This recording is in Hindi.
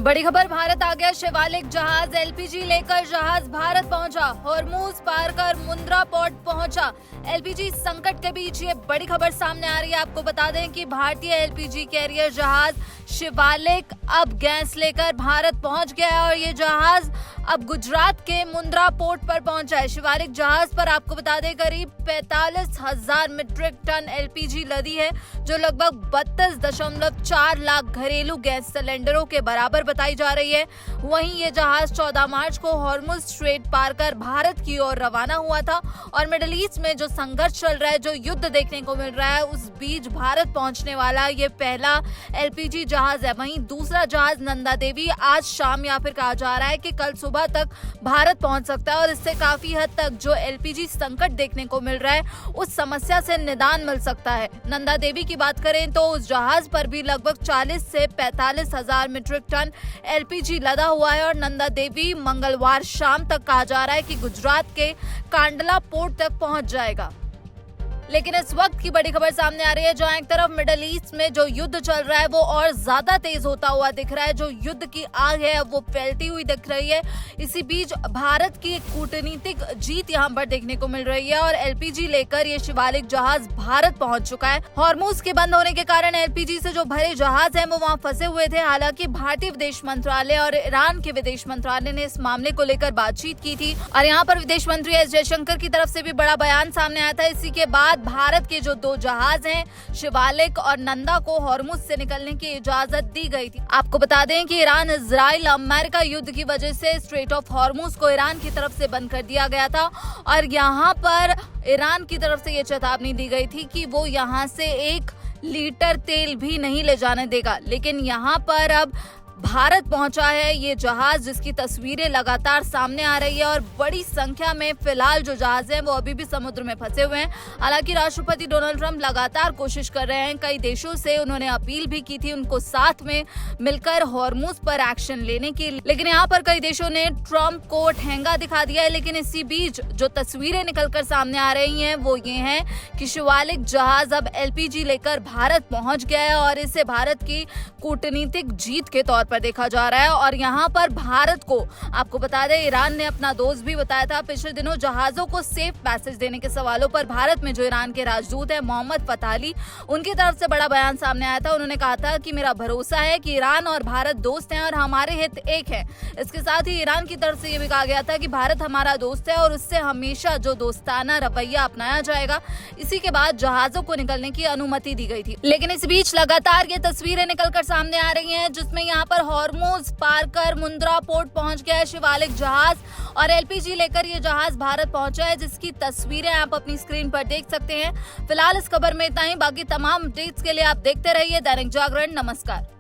बड़ी खबर, भारत आ गया शिवालिक जहाज। एलपीजी लेकर जहाज भारत पहुंचा, हॉर्मूज पार कर मुंद्रा पोर्ट पहुंचा। एलपीजी संकट के बीच ये बड़ी खबर सामने आ रही है। आपको बता दें कि भारतीय एलपीजी कैरियर जहाज शिवालिक अब गैस लेकर भारत पहुंच गया है और ये जहाज अब गुजरात के मुंद्रा पोर्ट पर पहुंचा है। शिवालिक जहाज पर आपको बता दें करीब 45,000 मीट्रिक टन एलपीजी लदी है, जो लगभग 32.4 लाख घरेलू गैस सिलेंडरों के बराबर बताई जा रही है। वहीं ये जहाज 14 मार्च को हॉर्मुज स्ट्रेट पार कर भारत की ओर रवाना हुआ था और मिडिल ईस्ट में जो संघर्ष चल रहा है, जो युद्ध देखने को मिल रहा है, उस बीच भारत पहुंचने वाला ये पहला एलपीजी जहाज है। वहीं दूसरा जहाज नंदा देवी आज शाम या फिर कहा जा रहा है कि कल सुबह तक भारत पहुंच सकता है और इससे काफी हद तक जो एलपीजी संकट देखने को मिल रहा है, उस समस्या से निदान मिल सकता है। नंदा देवी की बात करें तो उस जहाज पर भी लगभग 40 से 45,000 मीट्रिक टन एलपीजी लदा हुआ है और नंदा देवी मंगलवार शाम तक कहा जा रहा है कि गुजरात के कांडला पोर्ट तक पहुंच जाएगा। लेकिन इस वक्त की बड़ी खबर सामने आ रही है, जहां एक तरफ मिडिल ईस्ट में जो युद्ध चल रहा है वो और ज्यादा तेज होता हुआ दिख रहा है। जो युद्ध की आग है वो फैलती हुई दिख रही है। इसी बीच भारत की एक कूटनीतिक जीत यहां पर देखने को मिल रही है और एलपीजी लेकर ये शिवालिक जहाज भारत पहुंच चुका है। हॉर्मुज के बंद होने के कारण एलपीजी से जो भरे जहाज हैं वो वहां फंसे हुए थे। हालांकि भारतीय विदेश मंत्रालय और ईरान के विदेश मंत्रालय ने इस मामले को लेकर बातचीत की थी और यहाँ पर विदेश मंत्री एस जयशंकर की तरफ से भी बड़ा बयान सामने आया था। इसी के बाद भारत के जो दो जहाज हैं शिवालिक और नंदा को हॉर्मुज से निकलने की इजाजत दी गई थी। आपको बता दें कि ईरान इजराइल अमेरिका युद्ध की वजह से स्ट्रेट ऑफ हॉर्मुज को ईरान की तरफ से बंद कर दिया गया था और यहाँ पर ईरान की तरफ से ये चेतावनी दी गई थी कि वो यहाँ से 1 लीटर तेल भी नहीं ले जाने देगा। लेकिन यहाँ पर अब भारत पहुंचा है ये जहाज, जिसकी तस्वीरें लगातार सामने आ रही है और बड़ी संख्या में फिलहाल जो जहाज हैं वो अभी भी समुद्र में फंसे हुए हैं। हालांकि राष्ट्रपति डोनाल्ड ट्रंप लगातार कोशिश कर रहे हैं, कई देशों से उन्होंने अपील भी की थी उनको साथ में मिलकर हॉर्मुज पर एक्शन लेने की, लेकिन यहाँ पर कई देशों ने ट्रंप को ठेंगा दिखा दिया है। लेकिन इसी बीच जो तस्वीरें निकलकर सामने आ रही हैं वो ये हैं कि शिवालिक जहाज अब एलपीजी लेकर भारत पहुंच गया है और इसे भारत की कूटनीतिक जीत के तौर पर देखा जा रहा है। और यहाँ पर भारत को आपको बता दें, ईरान ने अपना दोस्त भी बताया था। पिछले दिनों जहाजों को सेफ पैसेज देने के सवालों पर भारत में जो ईरान के राजदूत हैं मोहम्मद फताली, उनकी तरफ से बड़ा बयान सामने आया था। उन्होंने कहा था कि मेरा भरोसा है कि ईरान और भारत दोस्त हैं और हमारे हित एक है। इसके साथ ही ईरान की तरफ से ये भी कहा गया था कि भारत हमारा दोस्त है और उससे हमेशा जो दोस्ताना रवैया अपनाया जाएगा। इसी के बाद जहाजों को निकलने की अनुमति दी गई थी। लेकिन इस बीच लगातार ये तस्वीरें निकलकर सामने आ रही हैं जिसमें यहाँ पर हॉर्मुज पार कर मुंद्रा पोर्ट पहुंच गया है शिवालिक जहाज और एलपीजी लेकर ये जहाज भारत पहुंचा है, जिसकी तस्वीरें आप अपनी स्क्रीन पर देख सकते हैं। फिलहाल इस खबर में इतना ही। बाकी तमाम अपडेट्स के लिए आप देखते रहिए दैनिक जागरण। नमस्कार।